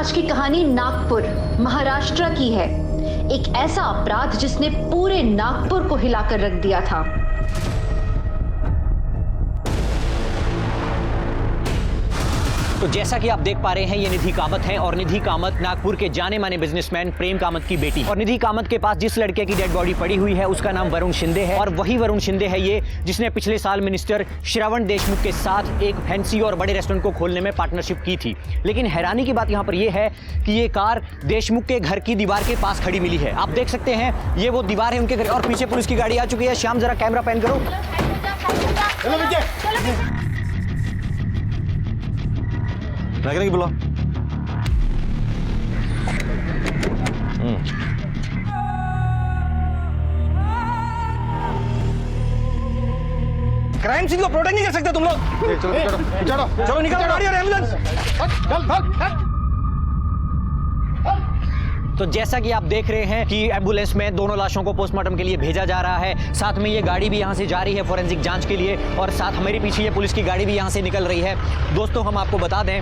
आज की कहानी नागपुर, महाराष्ट्र की है। एक ऐसा अपराध जिसने पूरे नागपुर को हिलाकर रख दिया था। तो जैसा कि आप देख पा रहे हैं, ये निधि कामत है और निधि कामत नागपुर के जाने माने बिजनेसमैन प्रेम कामत की बेटी। और निधि कामत के पास जिस लड़के की डेड बॉडी पड़ी हुई है उसका नाम वरुण शिंदे है। और वही वरुण शिंदे है ये जिसने पिछले साल मिनिस्टर श्रवण देशमुख के साथ एक फैंसी और बड़े रेस्टोरेंट को खोलने में पार्टनरशिप की थी। लेकिन हैरानी की बात यहाँ पर यह है कि ये कार देशमुख के घर की दीवार के पास खड़ी मिली है। आप देख सकते हैं ये वो दीवार है उनके घर, और पीछे पुलिस की गाड़ी आ चुकी है। श्याम जरा कैमरा पैन करो। की बोलो। क्राइम सीन को प्रोटेक्ट नहीं कर सकते तुम लोग। चलो चलो निकलो गाड़ी और एम्बुलेंस। तो जैसा कि आप देख रहे हैं कि एम्बुलेंस में दोनों लाशों को पोस्टमार्टम के लिए भेजा जा रहा है। साथ में ये गाड़ी भी यहाँ से जा रही है फॉरेंसिक जांच के लिए, और साथ मेरे पीछे ये पुलिस की गाड़ी भी यहाँ से निकल रही है। दोस्तों, हम आपको बता दें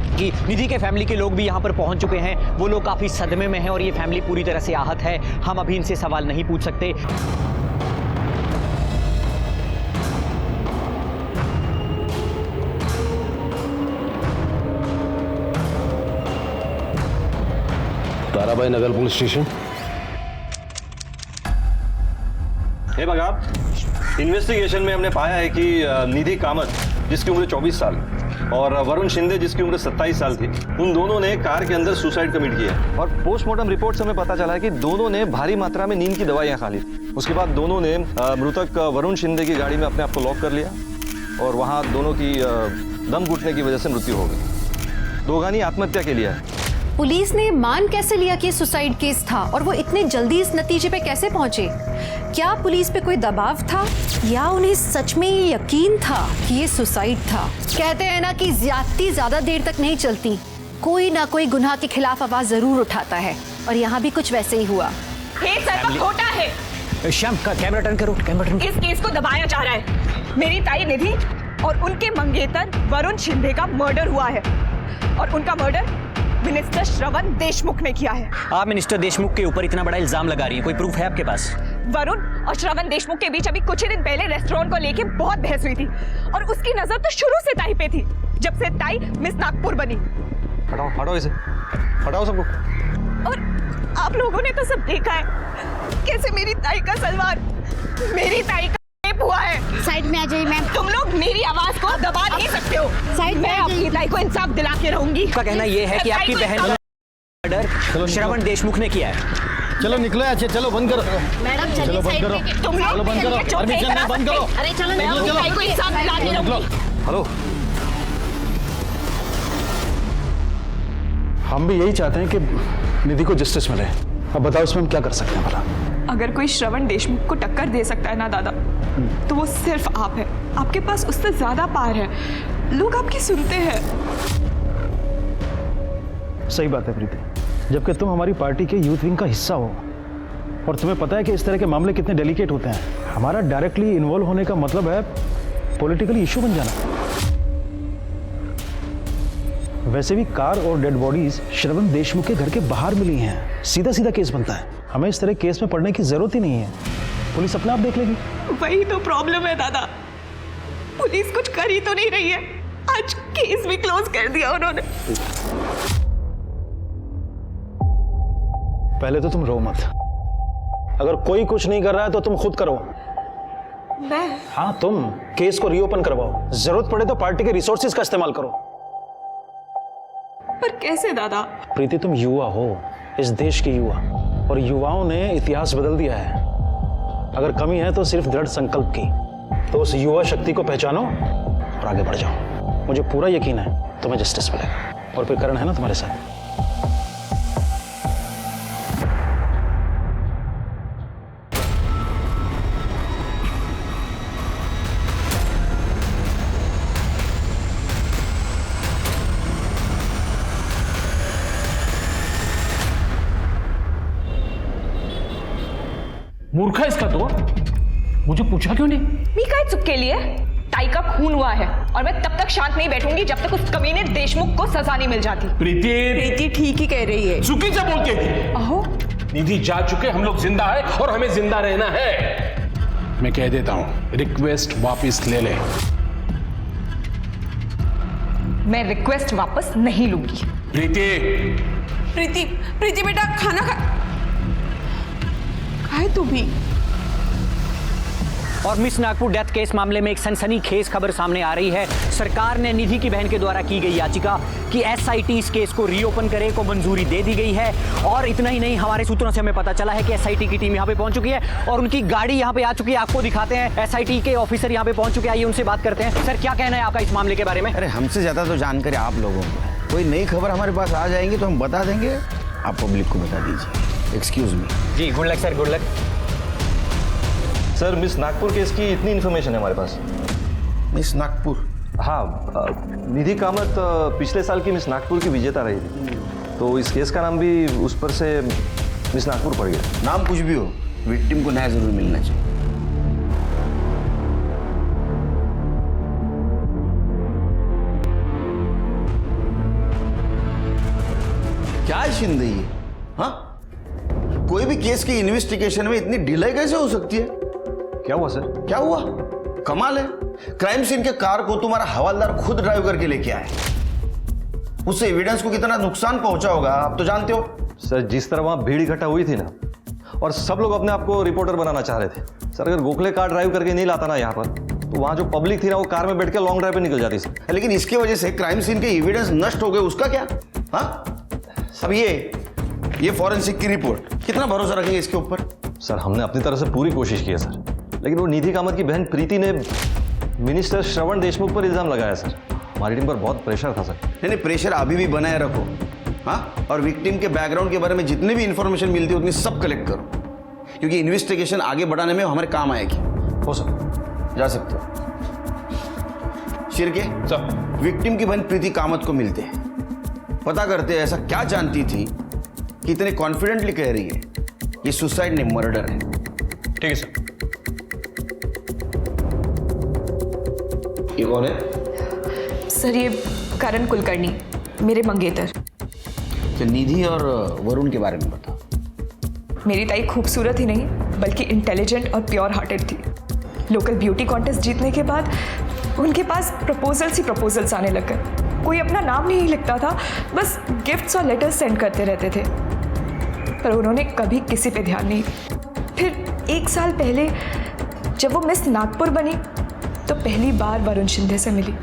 कि निधि के फैमिली के लोग भी यहाँ पर पहुँच चुके हैं। वो लोग काफ़ी सदमे में हैं और ये फैमिली पूरी तरह से आहत है। हम अभी इनसे सवाल नहीं पूछ सकते। ताराबाई नगर पुलिस स्टेशन। हे बघा, इन्वेस्टिगेशन में हमने पाया है कि निधि कामत जिसकी उम्र 24 साल और वरुण शिंदे जिसकी उम्र 27 साल थी, उन दोनों ने कार के अंदर सुसाइड कमिट किया है। और पोस्टमार्टम रिपोर्ट से हमें पता चला है कि दोनों ने भारी मात्रा में नींद की दवाइयां खा ली। उसके बाद दोनों ने मृतक वरुण शिंदे की गाड़ी में अपने आप को लॉक कर लिया और वहां दोनों की दम घुटने की वजह से मृत्यु हो गई। दोगानी आत्महत्या के लिए है। पुलिस ने मान कैसे लिया कि सुसाइड केस था, और वो इतने जल्दी इस नतीजे पे कैसे पहुंचे? क्या पुलिस पे कोई दबाव था या उन्हें सच में ये यकीन था कि ये सुसाइड था? कहते हैं ना कि ज्यादती ज्यादा देर तक नहीं चलती, कोई ना कोई गुनाह के खिलाफ आवाज जरूर उठाता है, और यहाँ भी कुछ वैसे ही हुआ। खोटा है। श्याम का कैमरा टर्न करो, कैमरा टर्न। इस केस को दबाया जा रहा है। मेरी ताई निधि और उनके मंगेतर वरुण शिंदे का मर्डर हुआ है, और उनका मर्डर मिनिस्टर श्रवण देशमुख ने किया है। आप मिनिस्टर देशमुख के ऊपर इतना बड़ा इल्जाम लगा रही है, कोई प्रूफ है आपके पास? वरुण और श्रवण देशमुख के बीच अभी कुछ ही दिन पहले रेस्टोरेंट को लेके बहुत बहस हुई थी, और उसकी नजर तो शुरू से ताई पे थी, जब से ताई मिस नागपुर बनी। हटाओ हटाओ इसे, हटाओ सबको। और आप लोगों ने तो सब देखा है कैसे मेरी ताई का सलवार, मेरी ताई का रेप हुआ है। साइड में आ जाइए मैम। तुम लोग मेरी आवाज को दबा नहीं सकते हो। साइड में मैं आ जाइए। अपनी ताई को इंसाफ दिला के रहूंगी। उसका कहना यह है कि आपकी बहन का मर्डर श्रवण देशमुख ने किया है। चलो निकलो अच्छे, चलो बंद करो। मैडम चलो बंद करो, तुम लोग चलो बंद करो, परमिशन नहीं, बंद करो। अरे चलो मैं अपनी ताई को इंसाफ दिला के रहूंगी। हेलो, हम भी यही चाहते हैं कि निधि को जस्टिस मिले। अब बताओ इसमें हम क्या कर सकते हैं भला? अगर कोई श्रवण देशमुख को टक्कर दे सकता है ना दादा, तो वो सिर्फ आप है। आपके पास उससे ज्यादा पावर है, लोग आपकी सुनते हैं। सही बात है प्रीति, जबकि तुम हमारी पार्टी के यूथ विंग का हिस्सा हो, और तुम्हें पता है कि इस तरह के मामले कितने डेलिकेट होते हैं। हमारा डायरेक्टली इन्वॉल्व होने का मतलब है पॉलिटिकली इशू बन जाना। वैसे भी कार और डेड बॉडीज श्रवण देशमुख के घर के बाहर मिली हैं, सीधा सीधा केस बनता है। हमें इस तरह केस में पड़ने की जरूरत ही नहीं है, पुलिस अपने आप देख लेगी। वही तो प्रॉब्लम है दादा, पुलिस कुछ कर ही तो नहीं रही है। आज केस भी क्लोज कर दिया उन्होंने। पहले तो तुम रो मत, अगर कोई कुछ नहीं कर रहा है तो तुम खुद करो। मैं? हाँ तुम केस को रीओपन करवाओ, जरूरत पड़े तो पार्टी के रिसोर्सेज का इस्तेमाल करो। पर कैसे दादा? प्रीति, तुम युवा हो, इस देश के युवा, और युवाओं ने इतिहास बदल दिया है। अगर कमी है तो सिर्फ दृढ़ संकल्प की। तो उस युवा शक्ति को पहचानो और आगे बढ़ जाओ। मुझे पूरा यकीन है तुम्हें जस्टिस मिलेगा, और फिर करण है ना तुम्हारे साथ। मूर्ख है इसका तो, मुझे पूछा क्यों नहीं? मी काय चूक केली आहे? ताई का खून हुआ है और मैं तब तक शांत नहीं बैठूंगी जब तक उस कमीने देशमुख को सजा नहीं मिल जाती। प्रीति ठीक ही कह रही है। चुकी से बोलती है। अहो, निधि जा चुके, हम लोग जिंदा है और हमें जिंदा रहना है। मैं कह देता हूं, रिक्वेस्ट वापस ले ले। मैं रिक्वेस्ट वापस नहीं लूंगी। प्रीति बेटा खाना खाए तू भी। और मिस नागपुर डेथ केस मामले में एक सनसनीखेज खबर सामने आ रही है। सरकार ने निधि की बहन के द्वारा की गई याचिका कि एसआईटी इस केस को रीओपन करे को मंजूरी दे दी गई है। और इतना ही नहीं, हमारे सूत्रों से हमें पता चला है कि एसआईटी की टीम यहाँ पे पहुंच चुकी है और उनकी गाड़ी यहाँ पे आ चुकी है। आपको दिखाते हैं, एसआईटी के ऑफिसर यहाँ पे पहुंच चुके हैं। आइए उनसे बात करते हैं। सर, क्या कहना है आपका इस मामले के बारे में? अरे हमसे ज्यादा तो जानकारी आप लोगों को है। कोई नई खबर हमारे पास आ जाएंगी तो हम बता देंगे, आप पब्लिक को बता दीजिए। Excuse me. जी, good luck sir, good luck. Sir, miss Nagpur case की इतनी इन्फॉर्मेशन है हमारे पास। मिस नागपुर? हाँ, निधि कामत पिछले साल की मिस नागपुर की विजेता रही थी, तो इस केस का नाम भी उस पर से मिस नागपुर पड़ गया। नाम कुछ भी हो, विक्टिम को न्याय जरूर मिलना चाहिए। क्या है शिंदे ये? हाँ, कोई भी केस की इन्वेस्टिगेशन में इतनी डिले कैसे हो सकती है? क्या हुआ सर? क्या हुआ? कमाल है, क्राइम सीन के कार को तुम्हारा हवालदार खुद ड्राइव करके लेके आया। उससे एविडेंस को कितना नुकसान पहुंचा होगा आप तो जानते हो। सर, जिस तरह वहां भीड़ इकट्ठा हुई थी ना, और सब लोग अपने आप को रिपोर्टर बनाना चाह रहे थे। सर, अगर गोखले कार ड्राइव करके नहीं लाता ना यहाँ पर, तो वहां जो पब्लिक थी ना, वो कार में बैठ के लॉन्ग ड्राइव पे निकल जाती सर। लेकिन इसकी वजह से क्राइम सीन के एविडेंस नष्ट हो गए, उसका क्या? हाँ, अब ये फॉरेंसिक की रिपोर्ट, कितना भरोसा रखेंगे इसके ऊपर? सर, हमने अपनी तरफ से पूरी कोशिश की है सर, लेकिन वो निधि कामत की बहन प्रीति ने मिनिस्टर श्रवण देशमुख पर इल्जाम लगाया सर। हमारी टीम पर बहुत प्रेशर था सर। नहीं, प्रेशर अभी भी बनाए रखो। हाँ, और विक्टिम के बैकग्राउंड के बारे में जितनी भी इंफॉर्मेशन मिलती है उतनी सब कलेक्ट करो, क्योंकि इन्वेस्टिगेशन आगे बढ़ाने में हमारे काम आएगी। हो सर, जा सकते हो। शिर्के सर, विक्टिम की बहन प्रीति कामत को मिलते हैं, पता करते हैं ऐसा क्या जानती थी कि इतने कॉन्फिडेंटली कह रही है ये सुसाइड नहीं मर्डर है। ठीक है सर। ये कौन है? सर, ये करण कुलकर्णी, मेरे मंगेतर। तो निधि और वरुण के बारे में बता। मेरी ताई खूबसूरत ही नहीं बल्कि इंटेलिजेंट और प्योर हार्टेड थी। लोकल ब्यूटी कॉन्टेस्ट जीतने के बाद उनके पास प्रपोजल्स ही प्रपोजल्स आने लग गए। कोई अपना नाम नहीं लिखता था, बस गिफ्ट्स और लेटर्स सेंड करते रहते थे, पर उन्होंने कभी किसी पे ध्यान नहीं। फिर 1 साल पहले जब वो मिस नागपुर बनी तो पहली बार वरुण शिंदे से मिली।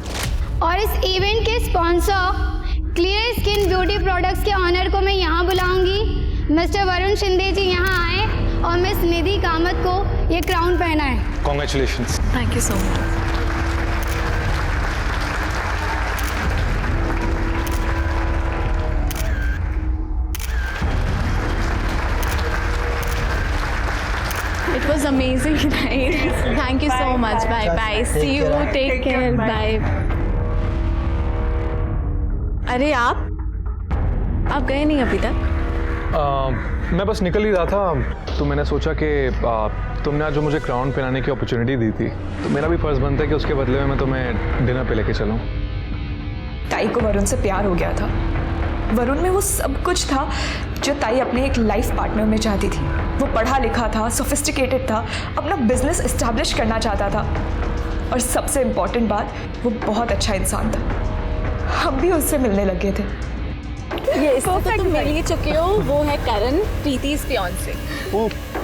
और इस इवेंट के sponsor clear skin beauty products के ऑनर को मैं यहाँ बुलाऊंगी। मिस्टर वरुण शिंदे जी यहाँ आए और मिस निधि कामत को ये क्राउन पहना है। Congratulations. Thank you so much. It was amazing, right? Thank you so much. Bye. See you. Take care. Bye. अरे आप गए नहीं अभी तक? मैं बस निकल ही रहा था, तो मैंने सोचा कि तुमने आज जो मुझे क्राउन पहनाने की अपॉर्चुनिटी दी थी, तो मेरा भी फर्ज बनता है कि उसके बदले में मैं तुम्हें डिनर पे लेके चलूं। ताई को वरुण से प्यार हो गया था। वरुण में वो सब कुछ था जो ताई अपने एक लाइफ पार्टनर में चाहती थी। वो पढ़ा लिखा था, सोफिस्टिकेटेड था, अपना बिजनेस एस्टैब्लिश करना चाहता था, और सबसे इम्पोर्टेंट बात, वो बहुत अच्छा इंसान था। हम भी उससे मिलने लगे थे। ये इसको तो तुम मिल ही चुके हो। वो है Karan, Preeti's fiancé।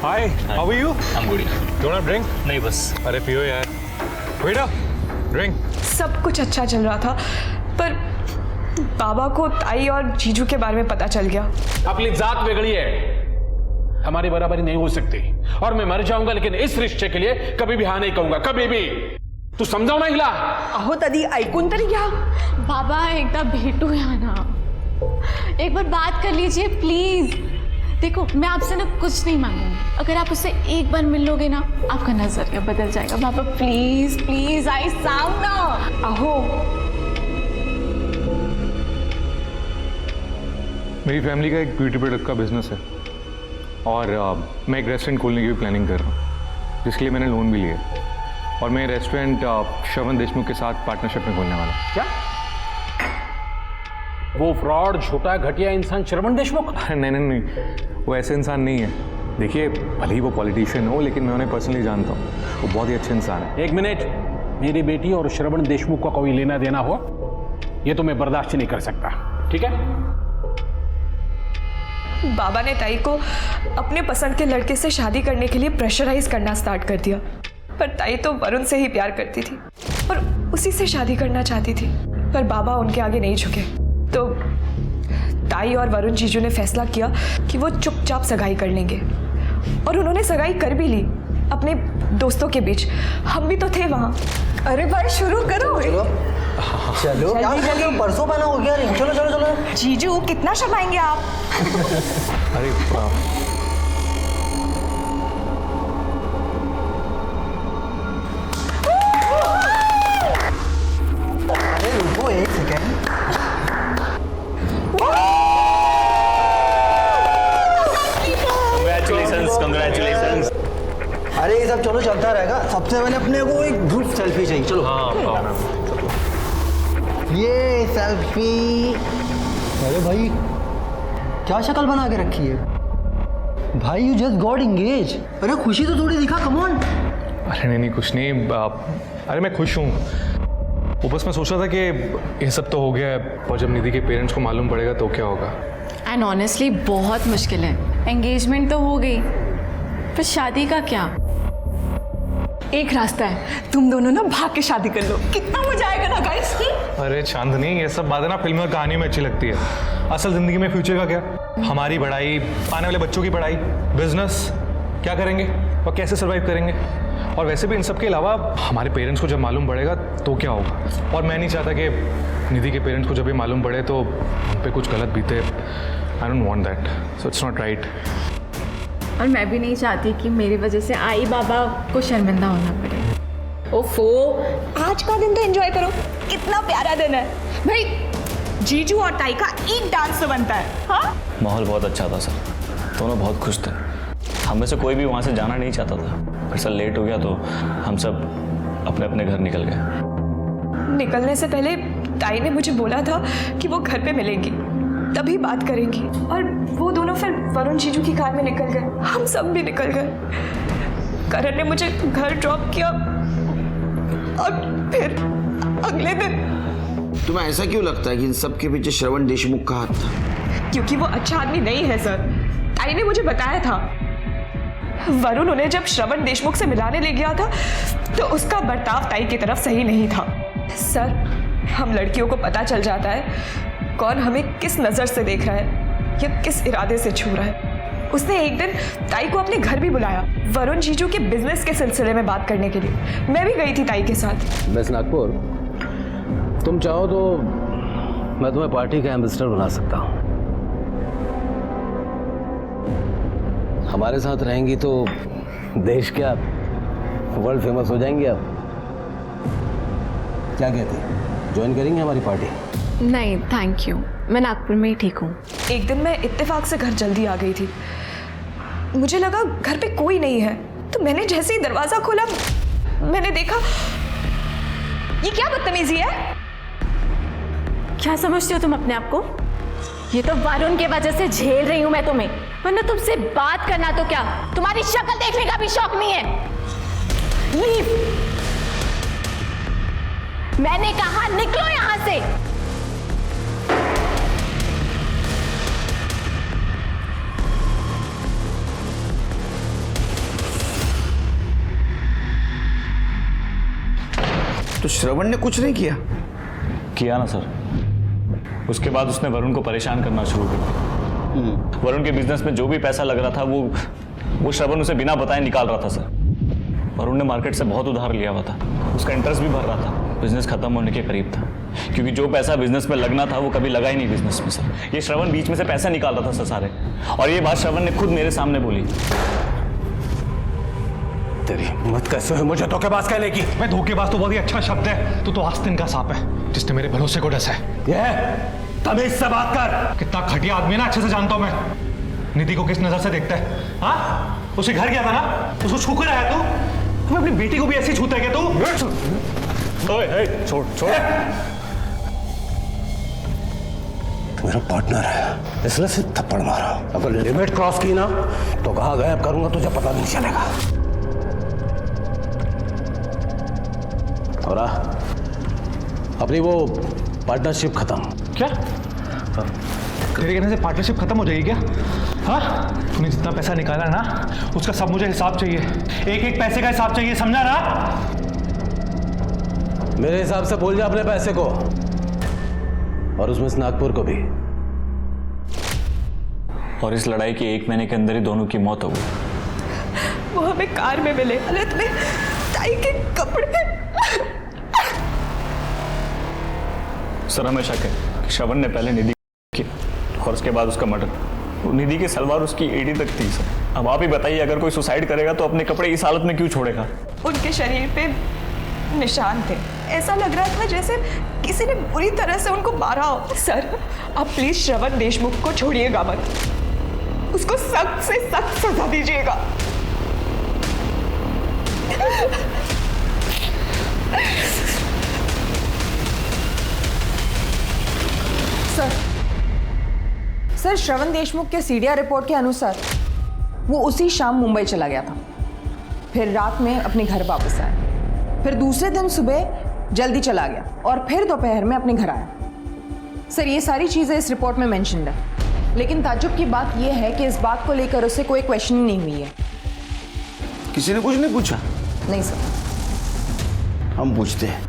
Hi, how are you? I'm good. Do not drink? नहीं, बस। अरे पियो यार। Waiter, drink. सब कुछ अच्छा चल रहा था, पर बाबा को ताई और जीजू के बारे में पता चल गया। अपनी जात बिगड़ी है, हमारी बराबरी नहीं हो सकती, और मैं मर जाऊंगा लेकिन इस रिश्ते के लिए कभी भी हाँ नहीं कहूंगा, कभी भी। तू समजाव नाही हिला? अहो तरी ऐकून तरी घ्या। बाबा एकदा भेटूया ना, एक बार बात कर लीजिए प्लीज। देखो, मैं आपसे ना कुछ नहीं मांगूंगी, अगर आप उससे एक बार मिल लोगे ना, आपका नजरिया बदल जाएगा। बाबा प्लीज प्लीज, आई साउंड ना। अहो, मेरी फैमिली का एक ब्यूटी प्रोडक्ट का बिजनेस है, और मैं एक रेस्टोरेंट खोलने की भी प्लानिंग कर रहा हूँ, जिसके लिए मैंने लोन भी लिया। और मैं रेस्टोरेंट श्रवण देशमुख के साथ पार्टनरशिप में खोलने वाला हूँ। क्या वो फ्रॉड, झूठा, घटिया इंसान श्रवण देशमुख? नहीं नहीं नहीं, वो ऐसे इंसान नहीं है। देखिए, भले ही वो पॉलिटिशियन हो, लेकिन मैं उन्हें पर्सनली जानता हूँ। वो बहुत ही अच्छे इंसान है। एक मिनट, मेरी बेटी और श्रवण देशमुख का कोई लेना देना हो, ये तो मैं बर्दाश्त नहीं कर सकता, ठीक है? बाबा ने ताई को अपने पसंद के लड़के से शादी करने के लिए प्रेशराइज करना स्टार्ट कर दिया। पर ताई तो वरुण से ही प्यार करती थी और उसी से शादी करना चाहती थी, पर बाबा उनके आगे नहीं झुके। तो ताई और वरुण जीजू ने फैसला किया कि वो चुपचाप सगाई कर लेंगे, और उन्होंने सगाई कर भी ली अपने दोस्तों के बीच। हम भी तो थे वहाँ। अरे भाई शुरू करो। चलो चलो, परसों बना हो गया। चलो चलो चलो। जीजू कितना शर्माएंगे आप? अरे अरे रुको एक सेकेंड। Congratulations. अरे ये सब चलो चलता रहेगा। सबसे पहले अपने को एक ग्रुप सेल्फी चाहिए। चलो। ये सेल्फी। अरे भाई क्या शक्ल बना के रखी है भाई? You just got engage. अरे खुशी तो थोड़ी दिखा, कम ऑन। अरे नहीं नहीं, कुछ नहीं। अरे मैं खुश हूँ। वो बस मैं सोच रहा था कि ये सब तो हो गया है, और जब निधि के पेरेंट्स को मालूम पड़ेगा तो क्या होगा। एंड ऑनेस्टली बहुत मुश्किल है। एंगेजमेंट तो हो गई, पर शादी का क्या? एक रास्ता है, तुम दोनों ना भाग के शादी कर लो। कितना मजा आएगा ना गाइस। अरे चांदनी, ये सब बातें ना फिल्म और कहानियों में अच्छी लगती है। असल जिंदगी में फ्यूचर का क्या? हमारी पढ़ाई, आने वाले बच्चों की पढ़ाई, बिजनेस, क्या करेंगे और कैसे सर्वाइव करेंगे। और वैसे भी इन सब के अलावा हमारे पेरेंट्स को जब मालूम पड़ेगा तो क्या होगा। और मैं नहीं चाहता कि निधि के पेरेंट्स को जब भी मालूम पड़े तो उन पे कुछ गलत बीते। I don't want that, so it's not right. और मैं भी नहीं चाहती कि मेरी वजह से आई बाबा को शर्मिंदा होना पड़े। ओफो, आज का दिन तो एंजॉय करो। कितना प्यारा दिन है भाई। जीजू और ताई का एक डांस तो बनता है। हाँ, माहौल बहुत अच्छा था सर, दोनों बहुत खुश थे। हम में से कोई भी वहाँ से जाना नहीं चाहता था, पर सर लेट हो गया तो हम सब अपने अपने घर निकल गए। निकलने से पहले ताई ने मुझे बोला था कि वो घर पे मिलेंगी, तभी बात करेंगी। और वो दोनों फिर वरुण जीजू की कार में निकल गए। हम सब भी निकल गए। करण ने मुझे घर ड्रॉप किया और फिर अगले दिन। तुम्हें ऐसा क्यों लगता है कि इन सब के पीछे श्रवण देशमुख का हाथ था? क्योंकि वो अच्छा आदमी नहीं है सर। ताई ने मुझे बताया था, वरुण उन्हें जब श्रवण देशमुख से मिलाने ले गया था तो उसका बर्ताव ताई की तरफ सही नहीं था। सर, हम लड़कियों को पता चल जाता है कौन हमें किस नजर से देख रहा है या किस इरादे से छू रहा है। उसने एक दिन ताई को अपने घर भी बुलाया, वरुण जीजू के बिजनेस के सिलसिले में बात करने के लिए। मैं भी गई थी ताई के साथ। मिस नागपुर, तुम चाहो तो मैं तुम्हें पार्टी का एम्बेसडर बना सकता हूँ। हमारे साथ रहेंगी तो देश क्या, वर्ल्ड फेमस हो जाएंगी आप। क्या कहती, ज्वाइन करेंगे हमारी पार्टी? नहीं थैंक यू, मैं नागपुर में ही ठीक हूँ। एक दिन मैं इत्तेफाक से घर जल्दी आ गई थी। मुझे लगा घर पे कोई नहीं है, तो मैंने जैसे ही दरवाजा खोला मैंने देखा। ये क्या बदतमीजी है? क्या समझती हो तुम अपने आप को? ये तो वरुण के वजह से झेल रही हूं मैं तुम्हें, वरना तुमसे बात करना तो क्या, तुम्हारी शक्ल देखने का भी शौक नहीं है। लीव। मैंने कहा निकलो यहां से। तो श्रवण ने कुछ नहीं किया ना सर। उसके बाद उसने वरुण को परेशान करना शुरू कर दिया। वरुण के बिजनेस में जो भी पैसा लग रहा था वो श्रवण उसे बिना बताए निकाल रहा था सर। वरुण ने मार्केट से बहुत उधार लिया हुआ था, उसका इंटरेस्ट भी भर रहा था। बिजनेस खत्म होने के करीब था, क्योंकि जो पैसा बिजनेस में लगना था वो कभी लगा ही नहीं बिजनेस में सर। ये श्रवण बीच में से पैसा निकाल रहा था सर सारे, और ये बात श्रवण ने खुद मेरे सामने बोली। तेरी हिम्मत कैसे हुई मुझे धोखेबाज कहने की? मैं धोखेबाज तो बहुत ही अच्छा शब्द है। तू तो आस्तीन का सांप है जिसने मेरे भरोसे को डसा है। ये तमीज से बात कर। कितना घटिया आदमी है ना, अच्छे से जानता हूं मैं। निधि को किस नजर से देखता है? हाँ, उसे घर गया था ना, उसको छू कर आया तू। तुम अपनी बेटी को भी ऐसे छूता है क्या तू? ओए, छोड़ छोड़। मेरा पार्टनर है इसलिए सिर्फ थप्पड़ मारा। अगर लिमिट क्रॉस की ना तो कहाँ गायब करूंगा तुझे पता नहीं चलेगा। और अपनी वो पार्टनरशिप खत्म। क्या तेरे कहने से पार्टनरशिप खत्म हो जाएगी क्या? हाँ, तूने जितना पैसा निकाला ना उसका सब मुझे हिसाब चाहिए। एक एक पैसे का हिसाब चाहिए, समझा ना? मेरे हिसाब से भूल जा अपने पैसे को और उसमें नागपुर को भी। और इस लड़ाई के 1 महीने के अंदर ही दोनों की मौत हो गई। वो हमें कार में मिले, हालत में टाई के कपड़े। सर हमें शक है कि श्रवण ने पहले निधि किया और उसके बाद उसका मर्डर। वो निधि की सलवार उसकी एड़ी तक थी सर। अब आप ही बताइए, अगर कोई सुसाइड करेगा तो अपने कपड़े इस हालत में क्यों छोड़ेगा? उनके शरीर पे निशान थे, ऐसा लग रहा था जैसे किसी ने बुरी तरह से उनको मारा हो। सर आप प्लीज श्रवण देशमुख को छोड़िएगा मत, उसको सख्त से सख्त सजा दीजिएगा। सर श्रवण देशमुख के सीडीआर रिपोर्ट के अनुसार वो उसी शाम मुंबई चला गया था, फिर रात में अपने घर वापस आया, फिर दूसरे दिन सुबह जल्दी चला गया और फिर दोपहर में अपने घर आया। सर ये सारी चीज़ें इस रिपोर्ट में मेंशन्ड है, लेकिन ताज्जुब की बात यह है कि इस बात को लेकर उसे कोई क्वेश्चनिंग नहीं हुई है। किसी ने कुछ नहीं पूछा? नहीं सर। हम पूछते हैं।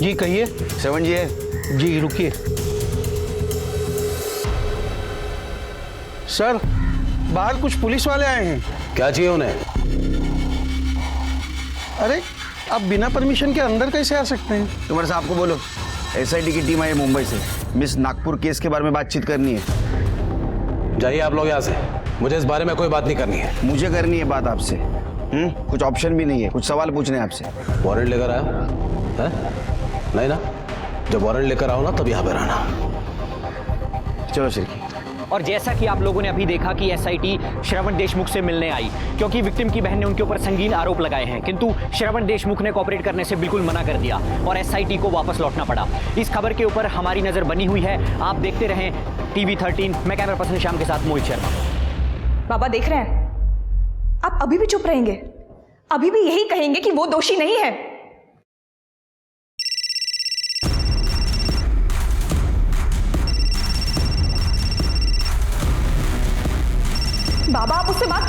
जी कहिए। श्रवण जी है? जी रुकिए। सर बाहर कुछ पुलिस वाले आए हैं। क्या चाहिए उन्हें? अरे आप बिना परमिशन के अंदर कैसे आ सकते हैं? तुम्हारे साहब को बोलो, एसआईटी की टीम आई है मुंबई से, मिस नागपुर केस के बारे में बातचीत करनी है। जाइए आप लोग यहाँ से, मुझे इस बारे में कोई बात नहीं करनी है। मुझे करनी है बात आपसे। कुछ ऑप्शन भी नहीं है, कुछ सवाल पूछने हैं आपसे। वारंट लेकर आया है? नहीं ना, जब वारंट लेकर आओ ना तब यहाँ पर आना। चलो शिरकी। और जैसा कि आप लोगों ने अभी देखा कि एसआईटी श्रवण देशमुख से मिलने आई क्योंकि विक्टिम की बहन ने उनके ऊपर संगीन आरोप लगाए हैं, किंतु श्रवण देशमुख ने कोऑपरेट करने से बिल्कुल मना कर दिया और एसआईटी को वापस लौटना पड़ा। इस खबर के ऊपर हमारी नजर बनी हुई है। आप देखते रहें टीवी 13। मैं कैमरा पर्सन श्याम के साथ मोहित शर्मा। बाबा देख रहे हैं, आप अभी भी चुप रहेंगे? अभी भी यही कहेंगे कि वो दोषी नहीं है? बाबा आप उससे बात।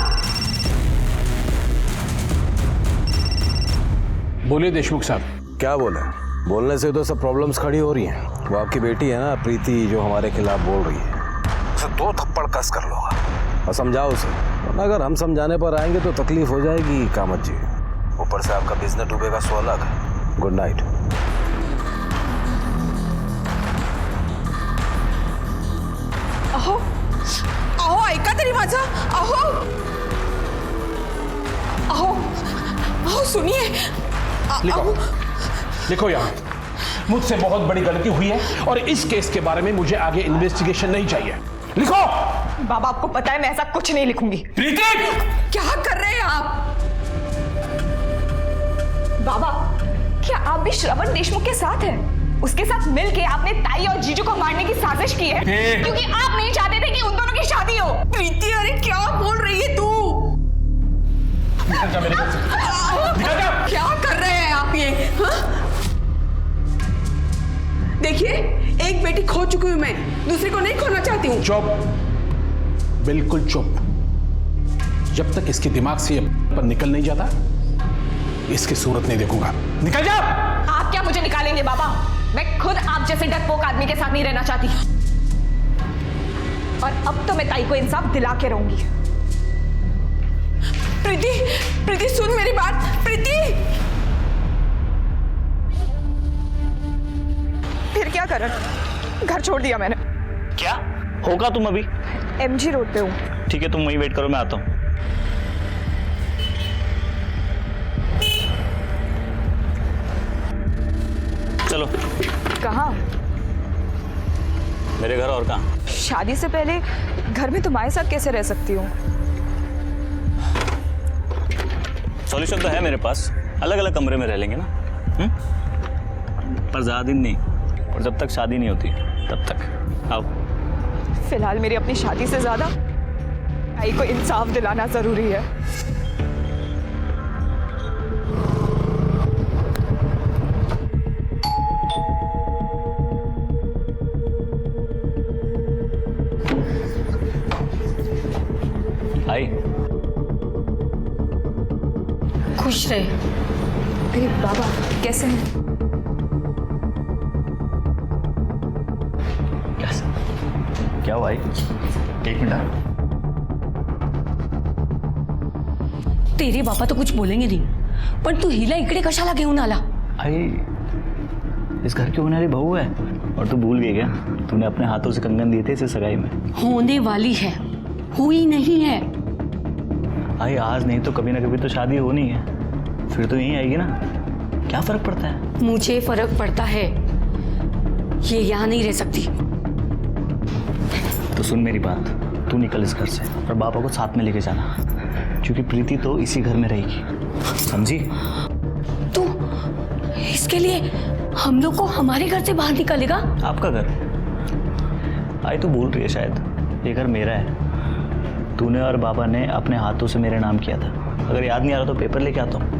बोलिए देशमुख साहब। क्या बोले? बोलने से तो सब प्रॉब्लम्स खड़ी हो रही हैं। वो आपकी बेटी है ना प्रीति, जो हमारे खिलाफ बोल रही है, उसे 2 थप्पड़ कस कर लो और समझाओ उसे, वरना अगर हम समझाने पर आएंगे तो तकलीफ हो जाएगी कामत जी। ऊपर से आपका बिजनेस डूबेगा सो अलग। Good night. अहो अहो ऐका तरी माझं। अहो अहो अहो सुनिए। लिखो लिखो यहाँ, मुझसे बहुत बड़ी गलती हुई है और इस केस के बारे में मुझे आगे इन्वेस्टिगेशन नहीं चाहिए। लिखो। बाबा आपको पता है मैं ऐसा कुछ नहीं लिखूंगी। प्रीति क्या कर रहे हैं आप? बाबा क्या आप भी श्रवण देशमुख के साथ हैं? उसके साथ मिलके आपने ताई और जीजू को मारने की साजिश की है क्योंकि आप नहीं चाहते थे कि उन दोनों की शादी हो। प्रीति अरे क्या बोल रही है तू? निकल जा मेरे घर से। निकल जा। क्या कर रहे हैं आप ये? देखिए एक बेटी खो चुकी हूं मैं, दूसरी को नहीं खोना चाहती हूँ। चुप, बिल्कुल चुप। जब तक इसके दिमाग से ये पर निकल नहीं जाता इसकी सूरत नहीं देखूंगा। निकल जा। आप क्या मुझे निकालेंगे बाबा? मैं खुद आप जैसे डरपोक आदमी के साथ नहीं रहना चाहती और अब तो मैं ताई को इंसाफ दिला के रहूंगी। प्रीति प्रीति सुन मेरी बात। प्रीति फिर क्या करें? घर छोड़ दिया मैंने। क्या होगा? तुम अभी एमजी रोड पे हूँ। ठीक है, तुम वहीं वेट करो, मैं आता हूँ। चलो। कहाँ? मेरे घर और कहाँ? शादी से पहले घर में तुम्हारे साथ कैसे रह सकती हूँ? सॉल्यूशन तो है मेरे पास, अलग अलग कमरे में रह लेंगे ना। पर ज़्यादा दिन नहीं, और जब तक शादी नहीं होती तब तक। आओ। फिलहाल मेरी अपनी शादी से ज्यादा आई को इंसाफ दिलाना जरूरी है। आई। खुश रहे। अरे बाबा कैसे हैं? क्या हुआ? एक मिनट। तेरे बापा तो कुछ बोलेंगे नहीं, पण तू हिला इकडे कशाला घेऊन आला? आई, इस घर की होने वाली बहू है, और तू भूल गई क्या? तूने अपने हाथों से कंगन दिए थे इसे सगाई में। होने वाली है, हुई नहीं है। आई, आज नहीं तो कभी ना कभी तो शादी होनी है, फिर तो यहीं आएगी ना। क्या फर्क पड़ता है? मुझे फर्क पड़ता है, ये यहाँ नहीं रह सकती। तो सुन मेरी बात, तू निकल इस घर से और पापा को साथ में लेके जाना, क्योंकि प्रीति तो इसी घर में रहेगी, समझी? तू इसके लिए हम लोग को हमारे घर से बाहर निकालेगा? आपका घर? आई तो भूल रही है शायद, ये घर मेरा है। तूने और बाबा ने अपने हाथों से मेरे नाम किया था। अगर याद नहीं आ रहा तो पेपर लेके आता हूँ।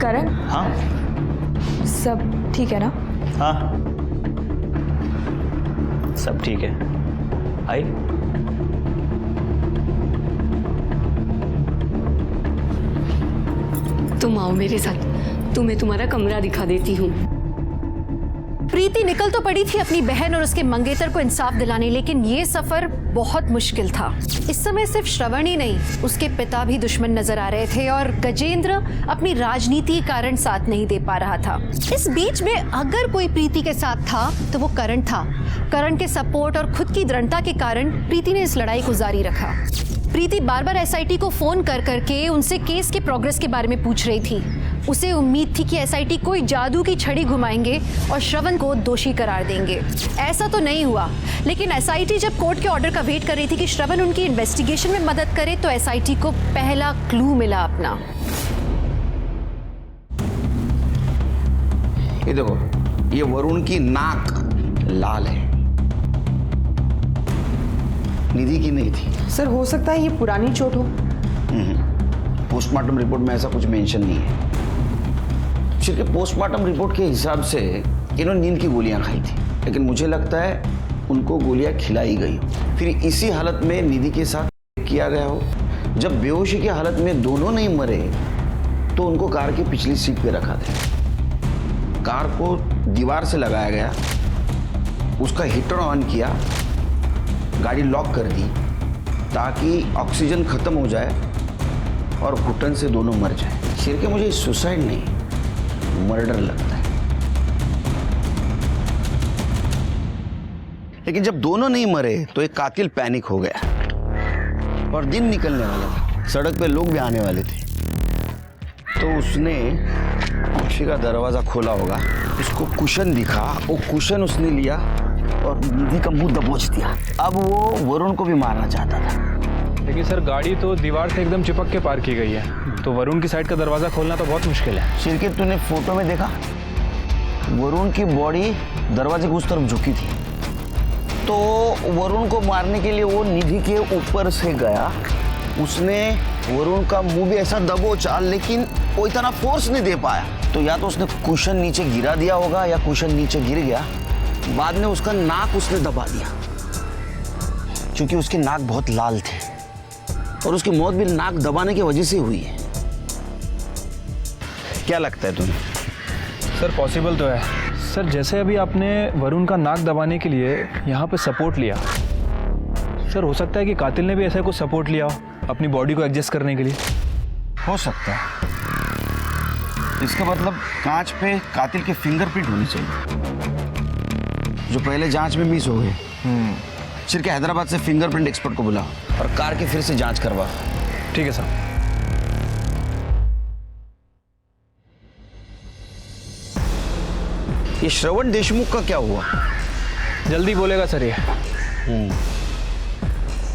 करण? हाँ सब ठीक है ना? हाँ सब ठीक है। आई, तुम आओ मेरे साथ, तुम्हें तुम्हारा कमरा दिखा देती हूँ। प्रीति निकल तो पड़ी थी अपनी बहन और उसके मंगेतर को इंसाफ दिलाने, लेकिन ये सफर बहुत मुश्किल था। इस समय सिर्फ श्रवण ही नहीं, उसके पिता भी दुश्मन नजर आ रहे थे और गजेंद्र अपनी राजनीति के कारण साथ नहीं दे पा रहा था। इस बीच में अगर कोई प्रीति के साथ था तो वो करण था। करण के सपोर्ट और खुद की दृढ़ता के कारण प्रीति ने इस लड़ाई को जारी रखा। प्रीति बार बार एसआईटी को फोन कर करके उनसे केस के प्रोग्रेस के बारे में पूछ रही थी। उसे उम्मीद थी कि एसआईटी कोई जादू की छड़ी घुमाएंगे और श्रवण को दोषी करार देंगे। ऐसा तो नहीं हुआ, लेकिन एसआईटी जब कोर्ट के ऑर्डर का वेट कर रही थी कि श्रवण उनकी इन्वेस्टिगेशन में मदद करे, तो एसआईटी को पहला क्लू मिला अपना। ये देखो, ये वरुण की नाक लाल है, निधि की नहीं थी। सर हो सकता है ये पुरानी चोट हो। पोस्टमार्टम रिपोर्ट में ऐसा कुछ मेंशन नहीं है। क्योंकि पोस्टमार्टम रिपोर्ट के हिसाब से इन्होंने नींद की गोलियां खाई थी, लेकिन मुझे लगता है उनको गोलियां खिलाई गई हो, फिर इसी हालत में निधि के साथ किया गया हो। जब बेहोशी की हालत में दोनों नहीं मरे तो उनको कार की पिछली सीट पे रखा था। कार को दीवार से लगाया गया, उसका हीटर ऑन किया, गाड़ी लॉक कर दी ताकि ऑक्सीजन खत्म हो जाए और घुटन से दोनों मर जाए। शेर के मुझे सुसाइड नहीं, मर्डर लगता है। लेकिन जब दोनों नहीं मरे तो एक कातिल पैनिक हो गया और दिन निकलने वाला था, सड़क पे लोग भी आने वाले थे, तो उसने पक्षी का दरवाजा खोला होगा, उसको कुशन दिखा, वो कुशन उसने लिया और निधि का मुंह दबोच दिया। अब वो वरुण को भी मारना चाहता था। लेकिन सर गाड़ी तो दीवार से एकदम चिपक के पार की गई है, तो वरुण की साइड का दरवाजा खोलना तो बहुत मुश्किल है। शिरकेत, तूने फोटो में देखा वरुण की बॉडी दरवाजे की उस तरफ झुकी थी, तो वरुण को मारने के लिए वो निधि के ऊपर से गया, उसने वरुण का मुंह भी ऐसा दबोचा, लेकिन वो इतना फोर्स नहीं दे पाया। तो या तो उसने कुशन नीचे गिरा दिया होगा या कुशन नीचे गिर गया। बाद में उसका नाक उसने दबा दिया, क्योंकि उसकी नाक बहुत लाल थी और उसकी मौत भी नाक दबाने की वजह से हुई है। क्या लगता है तुम्हें? सर पॉसिबल तो है सर, जैसे अभी आपने वरुण का नाक दबाने के लिए यहाँ पे सपोर्ट लिया, सर हो सकता है कि कातिल ने भी ऐसा कुछ सपोर्ट लिया हो अपनी बॉडी को एडजस्ट करने के लिए। हो सकता है। इसका मतलब कांच पे कातिल के फिंगरप्रिंट होने चाहिए, जो पहले जांच में मिस हो गए। फिर के हैदराबाद से फिंगरप्रिंट एक्सपर्ट को बुलाओ और कार की फिर से जांच करवाओ। ठीक है सर। ये श्रवण देशमुख का क्या हुआ? जल्दी बोलेगा सर ये।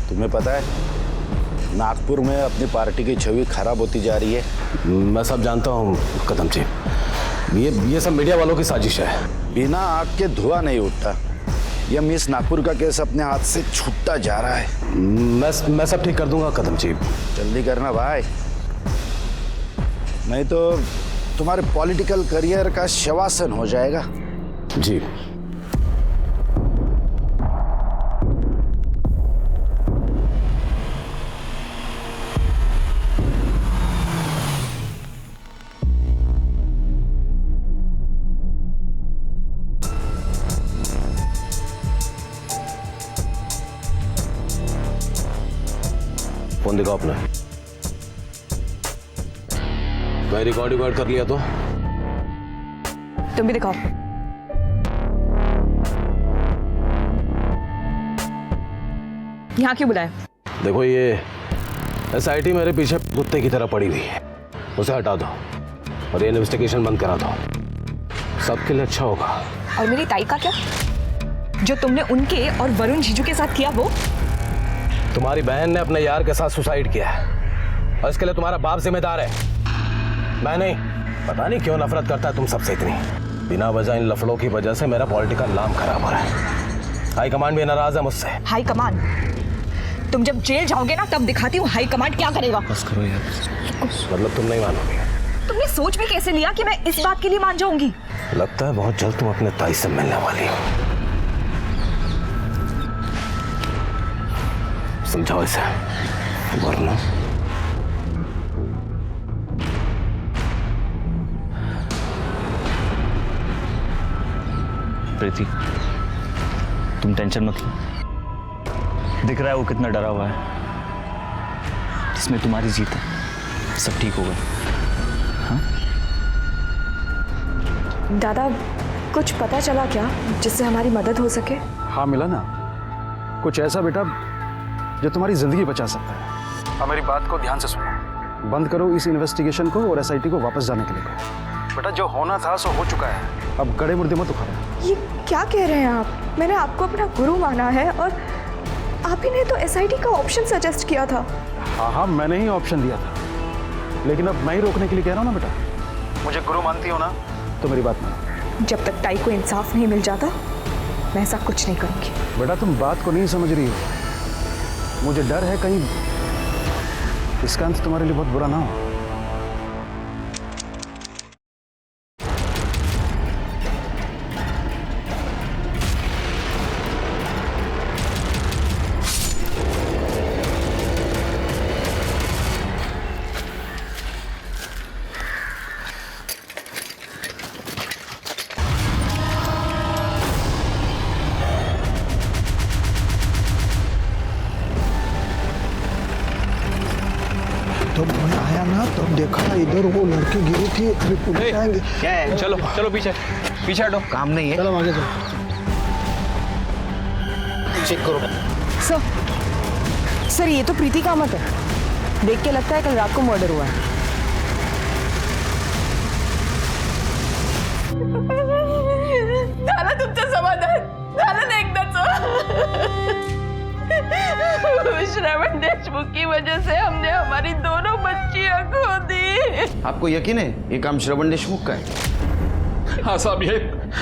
तुम्हें पता है नागपुर में अपनी पार्टी की छवि खराब होती जा रही है। मैं सब जानता हूँ कदम जी, ये सब मीडिया वालों की साजिश है। बिना आग के धुआं नहीं उठता। यह मिस नागपुर का केस अपने हाथ से छूटता जा रहा है। मैं सब ठीक कर दूंगा कदम जी। जल्दी करना भाई, नहीं तो तुम्हारे पॉलिटिकल करियर का शवासन हो जाएगा। जी फोन दिखाओ अपना। मैं रिकॉर्ड कर लिया तो तुम भी दिखाओ। यहाँ क्यों बुलाया? देखो ये SIT मेरे पीछे कुत्ते की तरह पड़ी हुई है, उसे हटा दो और ये इन्वेस्टिगेशन बंद करा दो, सबके लिए अच्छा होगा। और मेरी ताई का क्या? जो तुमने उनके और वरुण जीजू के साथ किया वो? तुम्हारी बहन ने अपने यार के साथ सुसाइड किया है और इसके लिए तुम्हारा बाप जिम्मेदार है, मैं नहीं। पता नहीं क्यों नफरत करता है तुम सबसे इतनी। बिना वजह इन लफड़ों की वजह से मेरा पॉलिटिकल नाम खराब हो रहा है। हाई कमांड भी नाराज है मुझसे। High command? तुम जब जेल जाओगे ना तब दिखाती हूँ हाई कमांड क्या करेगा। बस करो यार। मतलब तुम नहीं मानोगे? तुमने सोच में कैसे लिया कि मैं इस बात के लिए मान जाऊंगी? लगता है बहुत जल्द तुम अपने ताई से मिलने वाली हो। समझाओ इसे वरना प्रीति तुम टेंशन मत लो, दिख रहा है वो कितना डरा हुआ है। इसमें तुम्हारी जीत है, सब ठीक होगा। हाँ? दादा कुछ पता चला क्या जिससे हमारी मदद हो सके? हाँ मिला ना, कुछ ऐसा बेटा जो तुम्हारी जिंदगी बचा सकता है। अब मेरी बात को ध्यान से सुनो, बंद करो इस इन्वेस्टिगेशन को और SIT को वापस जाने के लिए कहो। बेटा जो होना था सो हो चुका है, अब गड़े मुर्दे मत उखाड़ो। ये क्या कह रहे हैं आप? मैंने आपको अपना गुरु माना है और आप ही ने तो SIT का ऑप्शन सजेस्ट किया था। हाँ मैंने ही ऑप्शन दिया था, लेकिन अब मैं ही रोकने के लिए कह रहा हूँ ना बेटा। मुझे गुरु मानती हो ना तो मेरी बात मानो। जब तक ताई को इंसाफ नहीं मिल जाता मैं ऐसा कुछ नहीं करूँगी। बेटा तुम बात को नहीं समझ रही हो, मुझे डर है कहीं इसका अंत तुम्हारे लिए बहुत बुरा ना हो। तो मैं आया ना तब देखा इधर वो लड़के गिरे थे। अभी पुलिस आएंगे। क्या है? चलो चलो पीछे पीछे हटो, काम नहीं है। चलो आगे चलो। चेक करो। सर ये तो प्रीति कामत है, देख के लगता है कल रात को मर्डर हुआ है। झालं तुमचं समाधान झालं ना एकदाच? श्रवण देशमुख की वजह से हमने हमारी दोनों बच्चियां खो दी। आपको यकीन है ये काम श्रवण देशमुख का है? हाँ साहब,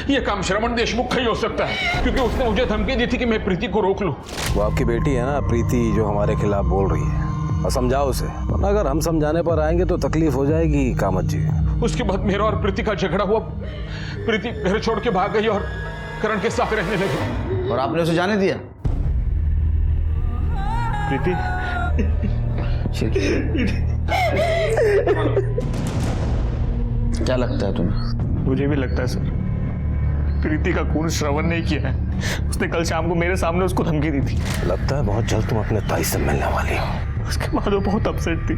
ये काम श्रवण देशमुख का ही हो सकता है, क्योंकि उसने मुझे धमकी दी थी कि मैं प्रीति को रोक लूं। वो आपकी बेटी है ना प्रीति, जो हमारे खिलाफ बोल रही है, और समझाओ उसे, वरना अगर हम समझाने पर आएंगे तो तकलीफ हो जाएगी कामत जी। उसके बाद मेरा और प्रीति का झगड़ा हुआ। प्रीति घर छोड़ के भाग गई और करण के साथ रहने लगी। और आपने उसे जाने दिया? प्रीति क्या लगता है तुम्हें? मुझे भी लगता है सर, प्रीति का खून श्रवण ने किया है। उसने कल शाम को मेरे सामने उसको धमकी दी थी। लगता है बहुत जल्द तुम अपने ताई से मिलने वाली हो। उसके बाद वो बहुत अपसेट थी।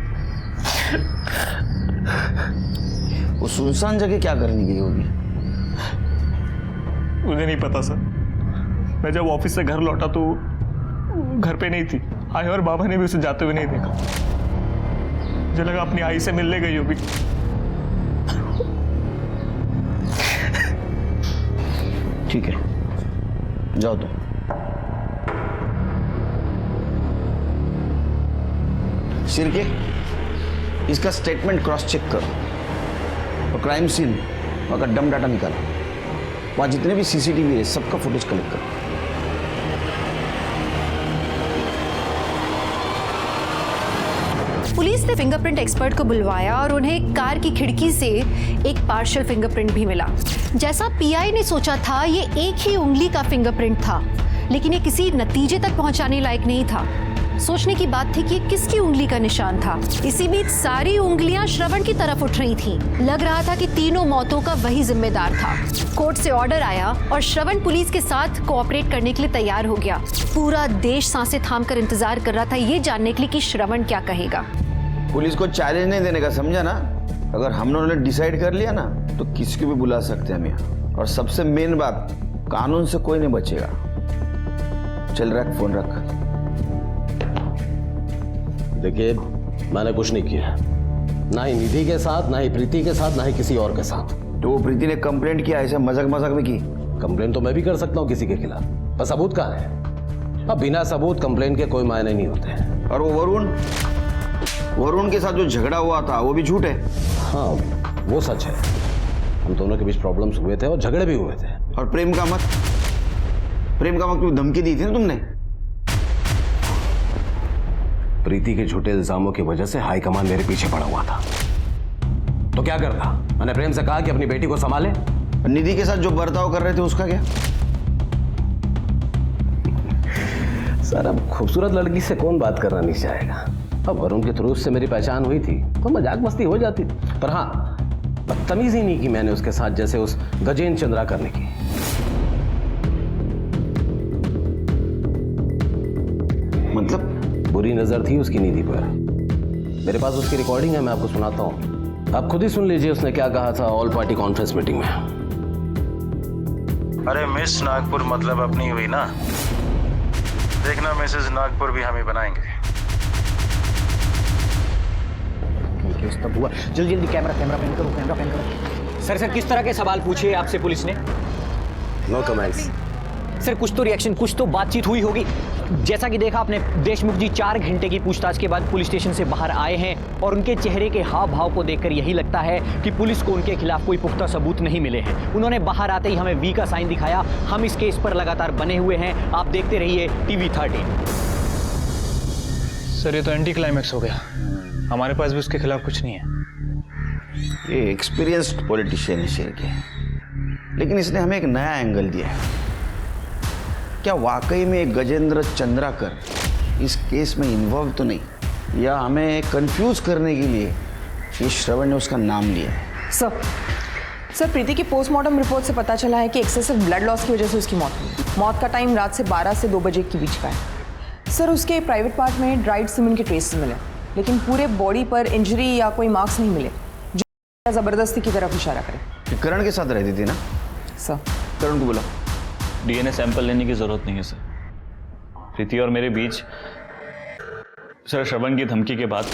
वो सुनसान जगह क्या करने गई होगी? मुझे नहीं पता सर। मैं जब ऑफिस से घर लौटा तो घर पे नहीं थी। आए और बाबा ने भी उसे जाते हुए नहीं देखा। मुझे लगा अपनी आई से मिलने गई होगी। ठीक है, जाओ तुम। सिरके, इसका स्टेटमेंट क्रॉस चेक करो और क्राइम सीन वहाँ का डम डाटा निकालो। वहाँ जितने भी सीसीटीवी है सबका फुटेज कलेक्ट करो। पुलिस ने फिंगरप्रिंट एक्सपर्ट को बुलवाया और उन्हें कार की खिड़की से एक पार्शियल फिंगरप्रिंट भी मिला। जैसा पीआई ने सोचा था, ये एक ही उंगली का फिंगरप्रिंट था, लेकिन ये किसी नतीजे तक पहुंचाने लायक नहीं था। सोचने की बात थी कि ये किसकी उंगली का निशान था। इसी बीच सारी उंगलियां श्रवण की तरफ उठ रही थीं। लग रहा था कि तीनों मौतों का वही जिम्मेदार था। कोर्ट से ऑर्डर आया और श्रवण पुलिस के साथ कोऑपरेट करने के लिए तैयार हो गया। पूरा देश सांसें थामकर इंतजार कर रहा था ये जानने के लिए कि श्रवण क्या कहेगा। पुलिस को चैलेंज नहीं देने का, समझा ना? अगर हम लोगों ने डिसाइड कर लिया ना तो किसी को भी बुला सकते हैं हम यहाँ। और सबसे मेन बात, कानून से कोई नहीं बचेगा। चल रख फोन रख। देखिए, मैंने कुछ नहीं किया, ना ही निधि के साथ, ना ही प्रीति के साथ, ना ही किसी और के साथ। तो वो प्रीति ने कंप्लेंट किया, ऐसे मजाक मजाक में की? कंप्लेंट तो मैं भी कर सकता हूँ किसी के खिलाफ, पर सबूत कहाँ है? अब बिना सबूत कंप्लेंट के कोई मायने नहीं होते हैं। और वो वरुण के साथ जो झगड़ा हुआ था वो भी झूठ है? हाँ, वो सच है। हम दोनों के बीच प्रॉब्लम्स हुए थे और झगड़े भी हुए थे। और प्रेम का मत क्यों धमकी दी थी ना तुमने? प्रीति के झूठे इल्जामों की वजह से हाई कमान मेरे पीछे पड़ा हुआ था। तो क्या करता? मैंने प्रेम से कहा कि अपनी बेटी को संभाले। निधि के साथ जो बर्ताव कर रहे थे उसका क्या? सर, अब खूबसूरत लड़की से कौन बात करना नहीं चाहेगा। अब वरुण के थ्रू से मेरी पहचान हुई थी तो मजाक मस्ती हो जाती थी, पर हाँ, बदतमीजी नहीं की मैंने उसके साथ जैसे उस गजेन चंद्रा करने की। मतलब? बुरी नजर थी उसकी निधि पर। मेरे पास उसकी रिकॉर्डिंग है, मैं आपको सुनाता हूँ। आप खुद ही सुन लीजिए उसने क्या कहा था ऑल पार्टी कॉन्फ्रेंस मीटिंग में। अरे मिस नागपुर मतलब अपनी हुई ना, देखना मिसेस नागपुर भी हम ही बनाएंगे। जल्दी जल्दी कैमरा पैन करो। सर किस तरह के सवाल पूछे आपसे पुलिस ने? No comments. सर कुछ तो रिएक्शन, कुछ तो बातचीत हुई होगी। जैसा कि देखा आपने, देशमुख जी 4 घंटे की पूछताछ के बाद पुलिस स्टेशन से बाहर आए हैं और उनके चेहरे के हाव भाव को देखकर यही लगता है कि पुलिस को उनके खिलाफ कोई पुख्ता सबूत नहीं मिले हैं। उन्होंने बाहर आते ही हमें वी का साइन दिखाया। हम इस केस पर लगातार बने हुए हैं, आप देखते रहिए TV 13। सर, ये तो एंटी क्लाइमैक्स हो गया। हमारे पास भी उसके खिलाफ कुछ नहीं है। ये एक्सपीरियंस्ड पॉलिटिशियन है शेरके, लेकिन इसने हमें एक नया एंगल दिया है। क्या वाकई में गजेंद्र चंद्राकर इस केस में इन्वॉल्व तो नहीं, या हमें कंफ्यूज करने के लिए ये श्रवण ने उसका नाम लिया है? सर, प्रीति की पोस्टमार्टम रिपोर्ट से पता चला है कि एक्सेसिव ब्लड लॉस की वजह से उसकी मौत हुई। मौत का टाइम रात से 12 से 2 बजे के बीच का है। सर, उसके प्राइवेट पार्ट में ड्राइड सीमेंट के ट्रेसेस मिले, लेकिन पूरे बॉडी पर इंजरी या कोई मार्क्स नहीं मिले जो जबरदस्ती की तरफ इशारा करे। करण के साथ रहती थी ना? सर, करण को बोला। DNA सैंपल लेने की जरूरत नहीं है सर। प्रीति और मेरे बीच सर श्रवण की धमकी के बाद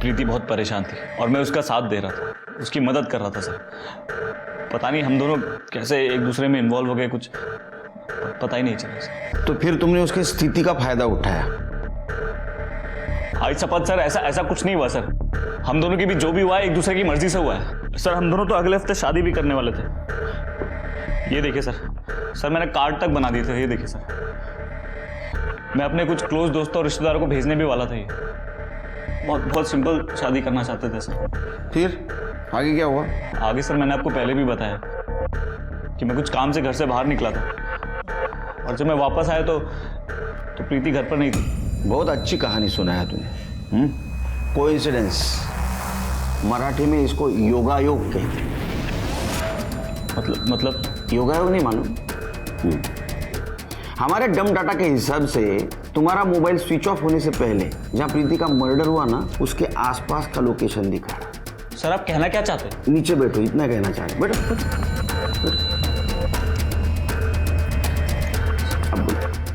प्रीति बहुत परेशान थी और मैं उसका साथ दे रहा था, उसकी मदद कर रहा था सर। पता नहीं हम दोनों कैसे एक दूसरे में इन्वॉल्व हो गए, कुछ पता ही नहीं चला सर। तो फिर तुमने उसकी स्थिति का फायदा उठाया? आज शपथ सर, ऐसा कुछ नहीं हुआ सर। हम दोनों के बीच जो भी हुआ है एक दूसरे की मर्जी से हुआ है सर। हम दोनों तो अगले हफ्ते शादी भी करने वाले थे। ये देखिए सर, मैंने कार्ड तक बना दिए थे। ये देखिए सर, मैं अपने कुछ क्लोज दोस्तों और रिश्तेदारों को भेजने भी वाला था। ये बहुत सिंपल शादी करना चाहते थे सर। फिर आगे क्या हुआ? आगे सर मैंने आपको पहले भी बताया कि मैं कुछ काम से घर से बाहर निकला था और जब मैं वापस आया तो प्रीति घर पर नहीं थी। बहुत अच्छी कहानी सुनाया तूने। कोइंसिडेंस, मराठी में इसको योगायोग कहते हैं। मतलब योगायोग नहीं मालूम? हमारे डम डाटा के हिसाब से तुम्हारा मोबाइल स्विच ऑफ होने से पहले जहां प्रीति का मर्डर हुआ ना, उसके आसपास का लोकेशन दिखा। सर, आप कहना क्या चाहते हैं? नीचे बैठो, इतना कहना चाहते। बैठो।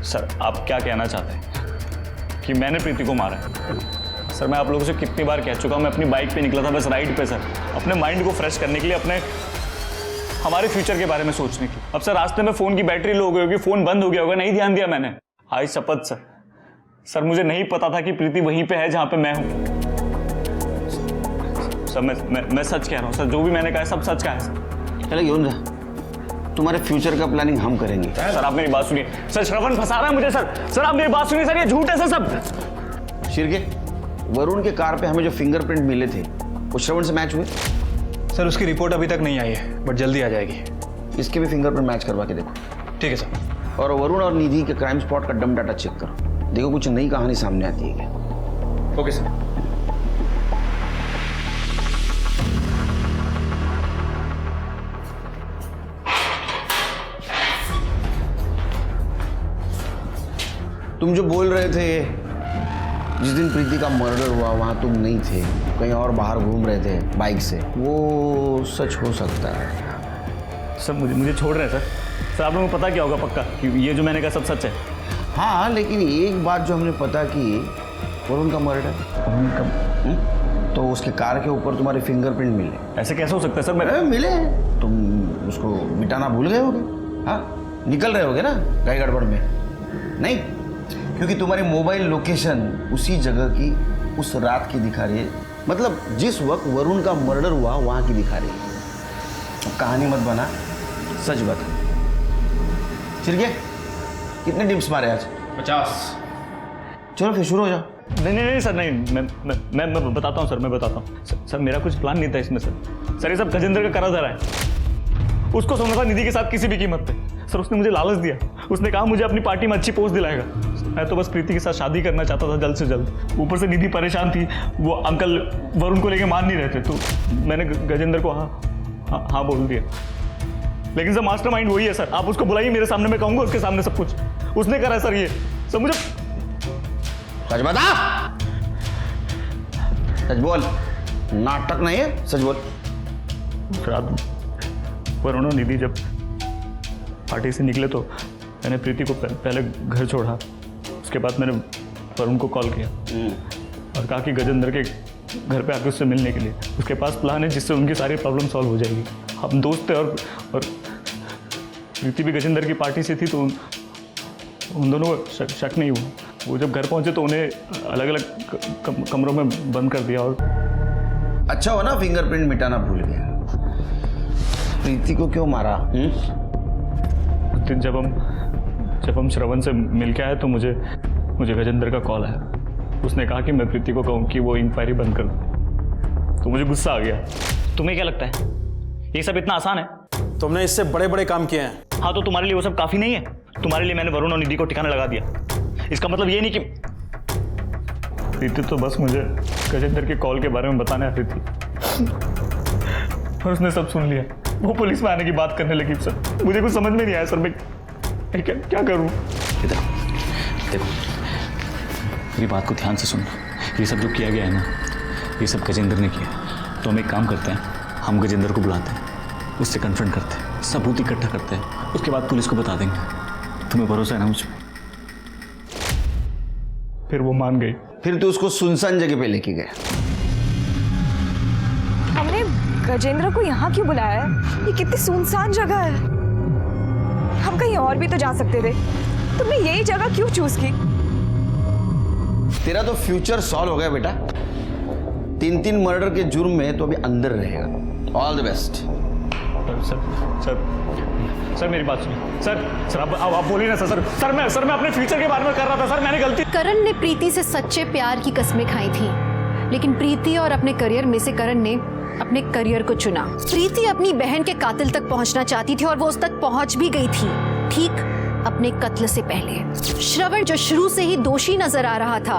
सर, आप क्या कहना चाहते हैं कि मैंने प्रीति को मारा है? सर, मैं आप लोगों से कितनी बार कह चुका हूं, मैं अपनी बाइक पे निकला था बस राइड पे सर, अपने माइंड को फ्रेश करने के लिए, अपने हमारे फ्यूचर के बारे में सोचने की। अब सर रास्ते में फोन की बैटरी लो गई होगी, फोन बंद हो गया होगा, नहीं ध्यान दिया मैंने। आई शपथ सर, सर मुझे नहीं पता था कि प्रीति वहीं पे है जहां पे मैं हूं। सर मैं सच कह रहा हूं सर, जो भी मैंने कहा है सब सच का है सर। चलो यूं तुम्हारे फ्यूचर का प्लानिंग हम करेंगे। सर आप मेरी बात सुनिए सर, श्रवण फंसा रहा है मुझे सर आप मेरी बात सुनिए सर, ये झूठ है सर सब। शिरके, वरुण के कार पे हमें जो फिंगरप्रिंट मिले थे वो श्रवण से मैच हुए? सर उसकी रिपोर्ट अभी तक नहीं आई है, बट जल्दी आ जाएगी। इसके भी फिंगरप्रिंट मैच करवा के देखो। ठीक है सर। और वरुण और निधि के क्राइम स्पॉट का डम डाटा चेक करो, देखो कुछ नई कहानी सामने आती है क्या। Okay sir. तुम जो बोल रहे थे जिस दिन प्रीति का मर्डर हुआ वहां तुम नहीं थे, कहीं और बाहर घूम रहे थे बाइक से, वो सच हो सकता है? सर मुझे छोड़ रहे हैं सर आप लोगों को पता क्या होगा पक्का कि ये जो मैंने कहा सब सच है? हाँ, लेकिन एक बात जो हमने पता की, वरुण का मर्डर, तो उसके कार के ऊपर तुम्हारे फिंगरप्रिंट मिले। ऐसे कैसे हो सकता है सर? मैं मिले, तुम उसको मिटाना भूल गए होगे। हाँ, निकल रहे होगे ना गाड़ी गड़बड़ में। नहीं, क्योंकि तुम्हारी मोबाइल लोकेशन उसी जगह की उस रात की दिखा रही है, मतलब जिस वक्त वरुण का मर्डर हुआ वहां की दिखा रही है। अब कहानी मत बना, सच बता। चिरके, कितने डिप्स मारे आज? 50। चलो फिर शुरू हो जाओ। नहीं सर, नहीं मैं बताता हूँ सर, मैं बताता हूँ सर, मेरा कुछ प्लान नहीं था इसमें सर ये सब गजेंद्र का करा धरा है। उसको सोना था निधि के साथ किसी भी कीमत पे। सर उसने मुझे लालच दिया, उसने कहा मुझे अपनी पार्टी में अच्छी पोस्ट दिलाएगा। मैं तो बस प्रीति के साथ शादी करना चाहता था जल्द से जल्द। ऊपर से निधि परेशान थी, वो अंकल वरुण को लेके मान नहीं रहे थे, तो मैंने गजेंद्र को हाँ बोल दिया। लेकिन सर मास्टरमाइंड वही है सर, आप उसको बुलाइए मेरे सामने, मैं कहूंगा उसके सामने सब कुछ उसने करा है सर। ये सब मुझे सच बता, सच बोल, नाटक नहीं है, सच बोल। रात वरुण और निधि जब पार्टी से निकले तो मैंने प्रीति को पहले घर छोड़ा, उसके बाद मैंने वरुण को कॉल किया और कहा कि गजेंद्र के घर पे आके उससे मिलने के लिए। उसके पास प्लान है जिससे उनकी सारी प्रॉब्लम सॉल्व हो जाएगी। हम दोस्त थे और प्रीति भी गजेंद्र की पार्टी से थी, तो उन दोनों को शक नहीं हुआ। वो जब घर पहुंचे तो उन्हें अलग अलग कमरों में बंद कर दिया। और अच्छा हो ना फिंगरप्रिंट मिटाना भूल गया। प्रीति को क्यों मारा? उस दिन जब हम श्रवण से मिल के आए तो मुझे गजेंद्र का कॉल आया। उसने कहा कि मैं प्रीति को कहूँ कि वो इंक्वायरी बंद कर दे, तो मुझे गुस्सा आ गया। तुम्हें क्या लगता है ये सब इतना आसान है? तुमने इससे बड़े बड़े काम किए हैं। हाँ, तो तुम्हारे लिए वो सब काफी नहीं है? तुम्हारे लिए मैंने वरुण और निधि को ठिकाना लगा दिया, इसका मतलब ये नहीं कि प्रीति तो बस मुझे गजेंद्र के कॉल के बारे में बताने आती थी और उसने सब सुन लिया। वो पुलिस में आने की बात करने लगी। सर मुझे कुछ समझ में नहीं आया सर, मैं क्या करूं? देखो मेरी बात को ध्यान से सुनना, ये सब जो किया गया है ना, ये सब गजेंद्र ने किया। तो हम एक काम करते हैं, हम गजेंद्र को बुलाते हैं, उससे कन्फ्रंट करते हैं, सबूत इकट्ठा करते हैं, उसके बाद पुलिस को बता देंगे। तुम्हें भरोसा है ना मुझ पर? फिर वो मान गई। फिर तो उसको सुनसान जगह पे लेके गया। हमने गजेंद्र को यहाँ क्यों बुलाया है? ये कितनी सुनसान जगह है, हम कहीं और भी तो जा सकते थे। तुमने यही जगह क्यों चूज की? तेरा तो फ्यूचर सॉल्व हो गया बेटा। 3 मर्डर के जुर्म में तो अभी अंदर रहेगा। All the best. सर मेरी बात सुनिए। सर आप बोलिए ना सर मैं अपने फ्यूचर के बारे में कर रहा था सर, मैंने गलती। करण ने प्रीति से सच्चे प्यार की कस्में खाई थी, लेकिन प्रीति और अपने करियर में से करण ने अपने करियर को चुना। प्रीति अपनी बहन के कातिल तक पहुंचना चाहती थी और वो उस तक पहुंच भी गई थी, ठीक अपने कत्ल से पहले। श्रवण जो शुरू से ही दोषी नजर आ रहा था,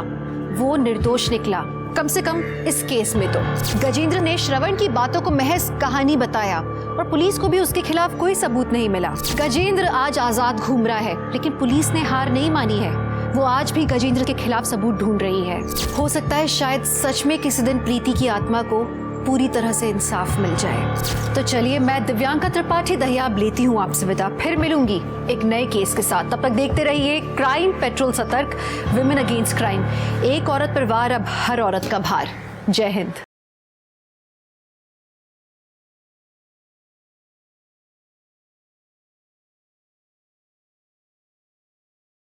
वो निर्दोष निकला, कम से कम इस केस में तो। गजेंद्र ने श्रवण की बातों को महज कहानी बताया और पुलिस को भी उसके खिलाफ कोई सबूत नहीं मिला। गजेंद्र आज आजाद घूम रहा है, लेकिन पुलिस ने हार नहीं मानी है। वो आज भी गजेंद्र के खिलाफ सबूत ढूंढ रही है। हो सकता है शायद सच में किसी दिन प्रीति की आत्मा को पूरी तरह से इंसाफ मिल जाए। तो चलिए, मैं दिव्यांका त्रिपाठी दहियाब लेती हूँ आपसे विदा। फिर मिलूंगी एक नए केस के साथ। तब तक देखते रहिए क्राइम पेट्रोल सतर्क, विमेन अगेंस्ट क्राइम। एक औरत पर वार, अब हर औरत का भार। जय हिंद।